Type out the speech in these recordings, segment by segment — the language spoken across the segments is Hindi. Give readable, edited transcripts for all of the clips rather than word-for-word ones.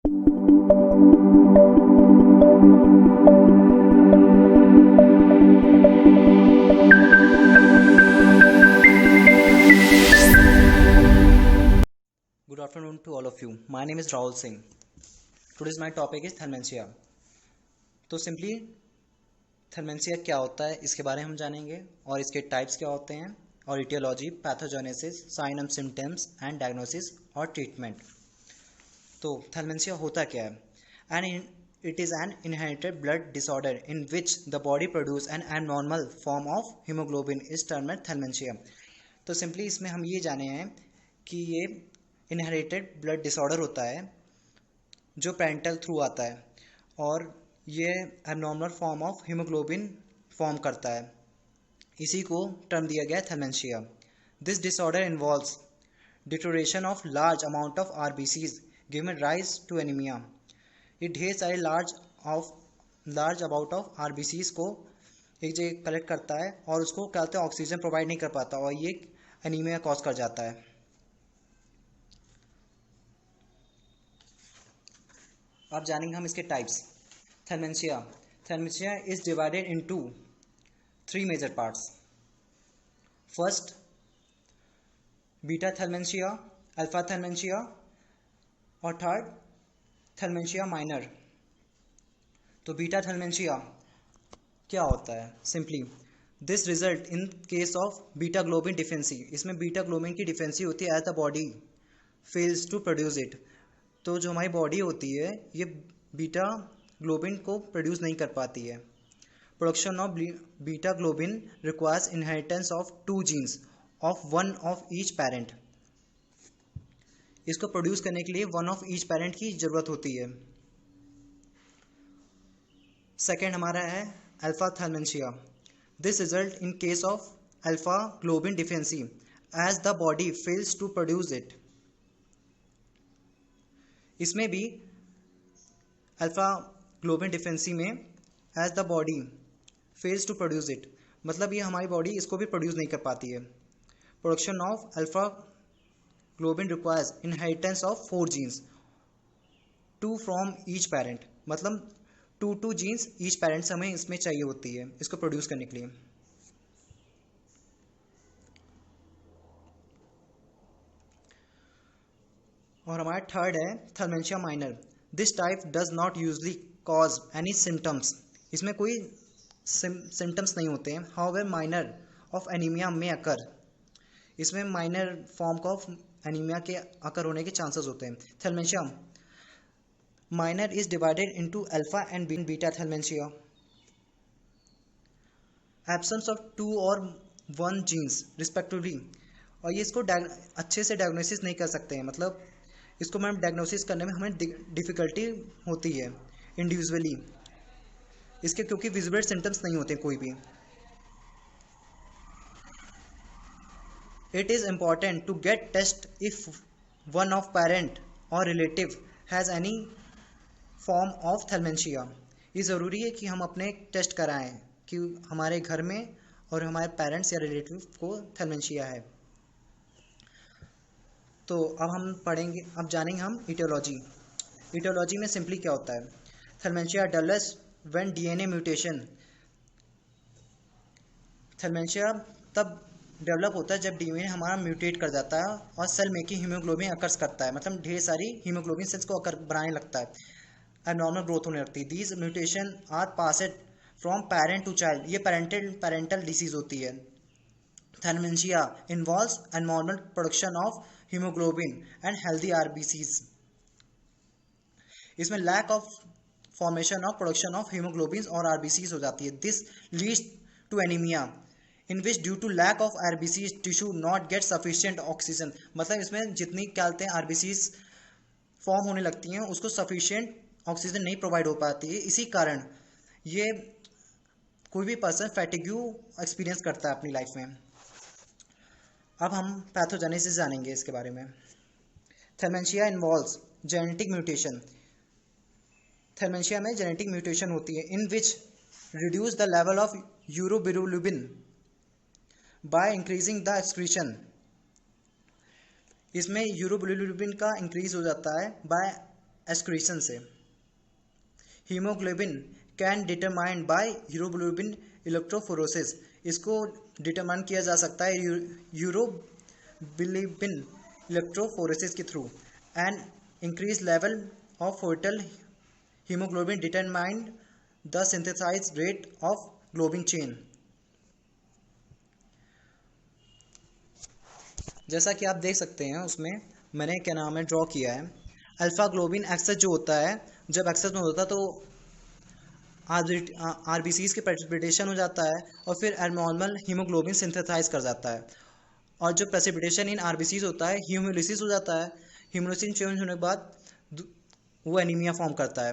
Good afternoon to all of you. My name is Rahul Singh. Today's my topic is thalmensia. तो सिंपली थैलेमेंशिया क्या होता है इसके बारे में हम जानेंगे और इसके टाइप्स क्या होते हैं और aetiology, pathogenesis, sign and symptoms and diagnosis और ट्रीटमेंट। तो थैलेमेंशिया होता क्या है? And it is an inherited blood disorder in which the body produce an abnormal form of haemoglobin is termed thalassaemia. तो सिंपली इसमें हम ये जाने हैं कि ये इनहेरिटेड ब्लड डिसऑर्डर होता है जो पेरेंटल थ्रू आता है और ये abnormal form of haemoglobin form करता है। इसी को टर्म दिया गया है thalassaemia. This disorder involves deterioration of large amount of RBCs given rise to anaemia. ये ढेर सारे लार्ज अमाउंट ऑफ आरबीसीज को एक जगह कलेक्ट करता है और उसको क्या होता है, ऑक्सीजन प्रोवाइड नहीं कर पाता और ये एनीमिया कॉज कर जाता है। अब जानेंगे हम इसके types. Thalassaemia is divided into 3 major parts. First, beta thalassaemia, alpha thalassaemia और थर्ड थैलेमेंशिया माइनर। तो बीटा थैलेमेंशिया क्या होता है? Simply this result in case of beta globin deficiency. इसमें बीटा ग्लोबिन की डिफिशिएंसी होती है as the body fails to produce it. तो जो हमारी बॉडी होती है ये बीटा ग्लोबिन को प्रोड्यूस नहीं कर पाती है। Production of beta globin requires inheritance of 2 jeans of one of each parent. इसको प्रोड्यूस करने के लिए वन ऑफ ईच पेरेंट की जरूरत होती है। सेकेंड हमारा है alpha thalassaemia. This result in case of alpha globin deficiency as the body fails to produce it. इसमें भी अल्फा ग्लोबिन डिफिशिएंसी में as the body fails to produce it, मतलब ये हमारी बॉडी इसको भी प्रोड्यूस नहीं कर पाती है। Production of alpha globin requires inheritance of 4 genes 2 from each parent, मतलब 2 जीन्स ईच पेरेंट से हमें इसमें चाहिए होती है इसको प्रोड्यूस करने के लिए। और हमारा थर्ड है thalassaemia minor. This type does not usually cause any symptoms. इसमें कोई सिम्टम्स नहीं होते हैं। हाउएवर माइनर ऑफ एनीमिया में अकर। इसमें माइनर फॉर्म ऑफ एनीमिया के अकर होने के चांसेस होते हैं। Thalassaemia minor is divided into alpha and beta thalassaemia. Absence of 2 और 1 जीन्स रिस्पेक्टिवली। और ये इसको अच्छे से डायग्नोसिस नहीं कर सकते हैं, मतलब इसको मैम डायग्नोसिस करने में हमें डिफ़िकल्टी होती है इंडिविजुअली इसके, क्योंकि विजिबल सिम्टम्स नहीं होते कोई भी। It is important to get test if one of parent और relative has any form of thalassaemia. ये ज़रूरी है कि हम अपने टेस्ट कराएं कि हमारे घर में और हमारे पेरेंट्स या रिलेटिव को थैलेमेंशिया है। तो अब जानेंगे हम इटियोलॉजी। इटियोलॉजी में सिंपली क्या होता है? थैलेमेंशिया डेवलप्स व्हेन डीएनए म्यूटेशन। थैलेमेंशिया तब डेवलप होता है जब डीएनए हमारा म्यूटेट कर जाता है और सेल मेकिंग हीमोग्लोबिन अकर्स करता है, मतलब ढेर सारी हीमोग्लोबिन सेल्स को अकर बनाने लगता है, एबनॉर्मल ग्रोथ होने लगती है। These mutation are passed from parent to child. ये पेरेंटल डिसीज होती है। Thalassaemia involves abnormal production of haemoglobin and healthy RBCs. इसमें lack of formation of production of haemoglobin और आरबीसीज हो जाती है। This leads to anaemia in which due to lack of RBCs tissue not get sufficient oxygen. मतलब इसमें जितनी क्या कहते हैं आरबीसीज फॉर्म होने लगती हैं उसको सफिशिएंट ऑक्सीजन नहीं प्रोवाइड हो पाती है। इसी कारण ये कोई भी पर्सन फैटिग्यू एक्सपीरियंस करता है अपनी लाइफ में। अब हम पैथोजेनेसिस जानेंगे इसके बारे में। Thalassaemia involves genetic mutation. Thalassaemia में जेनेटिक म्यूटेशन होती है in which reduce the level of urobilirubin by increasing the excretion. इसमें यूरोबिलिरुबिन का इंक्रीज हो जाता है बाय एक्सक्रीशन से। Haemoglobin can determined by uroglobin electrophoresis, इसको डिटरमाइन किया जा सकता है यूरोबिलिबिन इलेक्ट्रोफोरोसिस के through. And increase level of foetal haemoglobin determined the synthesize rate of globin chain. जैसा कि आप देख सकते हैं उसमें मैंने क्या नाम है ड्रॉ किया है। अल्फा ग्लोबिन एक्सेस जो होता है, जब एक्सेस में होता है तो आरबीसीज के प्रेसिपिटेशन हो जाता है और फिर एबनॉर्मल हीमोग्लोबिन सिंथेसाइज कर जाता है। और जो प्रेसिपिटेशन इन आरबीसीज होता है हीमोलिसिस हो जाता है। हीमोलिसिस चेंज होने के बाद वो एनीमिया फॉर्म करता है।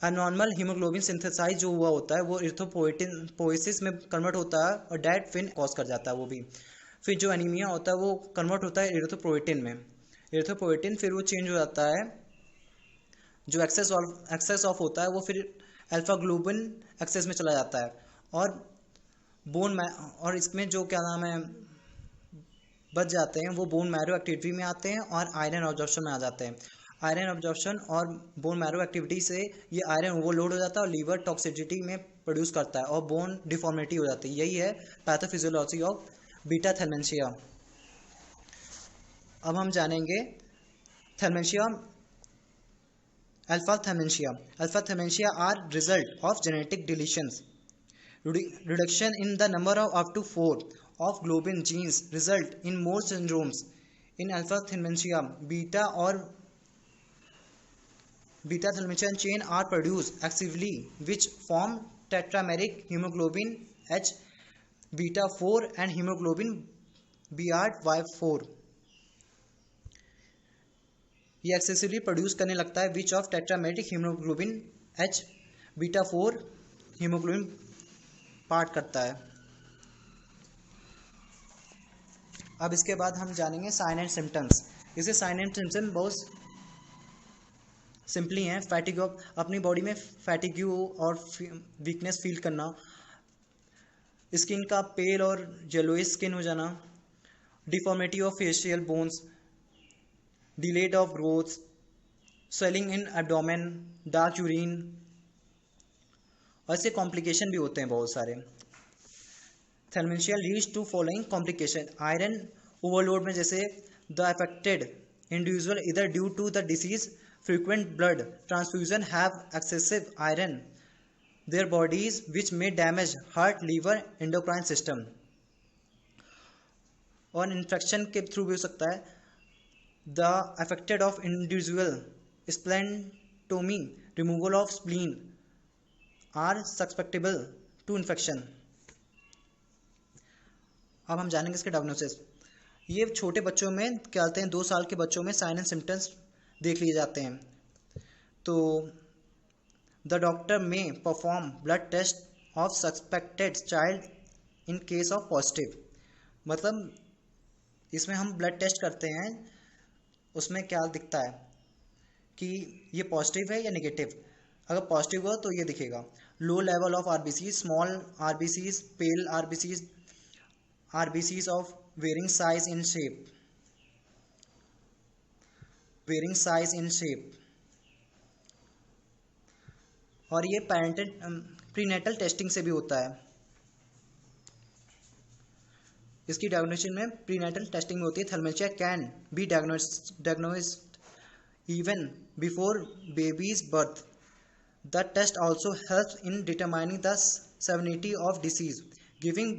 एबनॉर्मल हीमोग्लोबिन सिंथेसाइज जो हुआ होता है वो इरिथ्रोपोइसिस में कन्वर्ट होता है और डेड फिन कॉज कर जाता है वो भी। फिर जो एनीमिया होता है वो कन्वर्ट होता है इरिथ्रोपोइटिन में। इरिथ्रोपोइटिन फिर वो चेंज हो जाता है, जो एक्सेस ऑफ होता है वो फिर अल्फा ग्लोबिन एक्सेस में चला जाता है और और इसमें जो क्या नाम है बच जाते हैं वो बोन मैरो एक्टिविटी में आते हैं और आयरन ऑब्जॉर्प्शन में आ जाते हैं। आयरन ऑब्जॉर्प्शन और बोन मैरो एक्टिविटी से ये आयरन ओवरलोड हो जाता है और लीवर टॉक्सिसिटी में प्रोड्यूस करता है और बोन डिफॉर्मिटी हो जाती है। यही है पैथोफिजियोलॉजी ऑफ बीटा थैलेमेंशिया। अब हम जानेंगे thalassaemia, alpha thalassaemia. Alpha thalassaemia are result of genetic deletions. Reduction in the number of up to 4 of globin genes result in more syndromes. In alpha thalassemia, beta thalassemia chain are produced excessively, which form tetrameric hemoglobin H, beta 4 and hemoglobin BRY4. ये एक्सेसिवली प्रोड्यूस करने लगता है which of tetrameric haemoglobin H, beta 4 haemoglobin part करता है। अब इसके बाद हम जानेंगे साइन एंड सिम्टम्स। इसे साइन एंड सिम्टम्स बहुत सिंपली हैं। फैटिग्यू, अपनी बॉडी में फैटिग्यू और वीकनेस फील करना, स्किन का पेल और येलोइश स्किन हो जाना, deformity of facial bones, delayed of growth, swelling in abdomen, dark urine, और ऐसे कॉम्प्लिकेशन भी होते हैं बहुत सारे। थैलेमेंशिया leads to following complication. Iron overload में जैसे द अफेक्टेड इंडिविजुअल इधर due to the disease frequent blood transfusion have excessive iron their bodies which may damage heart, liver, endocrine system. और इन्फेक्शन के थ्रू भी हो सकता है। The affected of individual splenectomy, removal of spleen are susceptible to infection. अब हम जानेंगे इसके डायग्नोसिस। ये छोटे बच्चों में क्या कहते हैं 2 साल के बच्चों में साइन एंड सिम्टम्स देख लिए जाते हैं। तो the doctor may perform blood test of suspected child in case of positive. मतलब इसमें हम ब्लड टेस्ट करते हैं, उसमें क्या दिखता है कि ये पॉजिटिव है या नेगेटिव। अगर पॉजिटिव हो तो ये दिखेगा low level of RBCs, small RBCs, pale RBCs, RBCs of varying size in shape, और ये प्रीनेटल टेस्टिंग से भी होता है। इसकी डायग्नोसिस में प्रीनेटल टेस्टिंग में होती है। Thalassaemia can be diagnosed even before babies birth. The test also helps in determining the severity of disease. Giving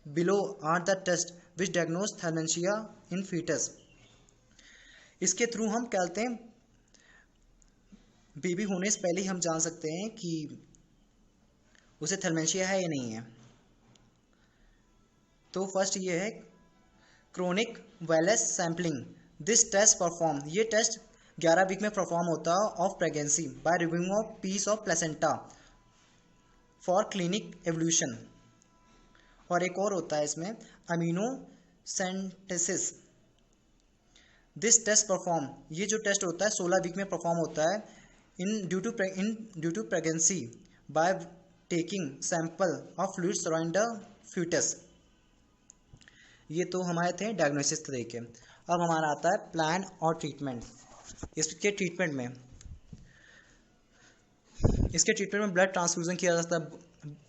below are the tests which diagnose thalassemia in fetus. इसके थ्रू हम क्या कहते हैं बेबी होने से पहले ही हम जान सकते हैं कि उसे थैलेमेंशिया है या नहीं है। तो फर्स्ट ये है chorionic villus sampling. This test perform, ये टेस्ट 11 वीक में परफॉर्म होता है of pregnancy by removing of piece of placenta for clinic evolution. और एक और होता है इसमें अमीनोसेंटेसिस। दिस टेस्ट परफॉर्म, ये जो टेस्ट होता है 16 वीक में परफॉर्म होता है in due to pregnancy by taking sample of fluid surrounding the foetus. ये तो हमारे थे डायग्नोसिस तरीके। अब हमारा आता है प्लान और ट्रीटमेंट। इसके ट्रीटमेंट में इसके ट्रीटमेंट में ब्लड ट्रांसफ्यूज़न किया जा सकता है,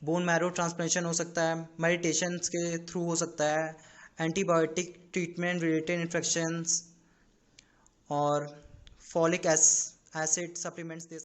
बोन मैरो ट्रांसप्लांटेशन हो सकता है, मेडिटेशन के थ्रू हो सकता है, एंटीबायोटिक ट्रीटमेंट रिलेटेड इन्फेक्शंस और फॉलिक एसिड सप्लीमेंट्स दे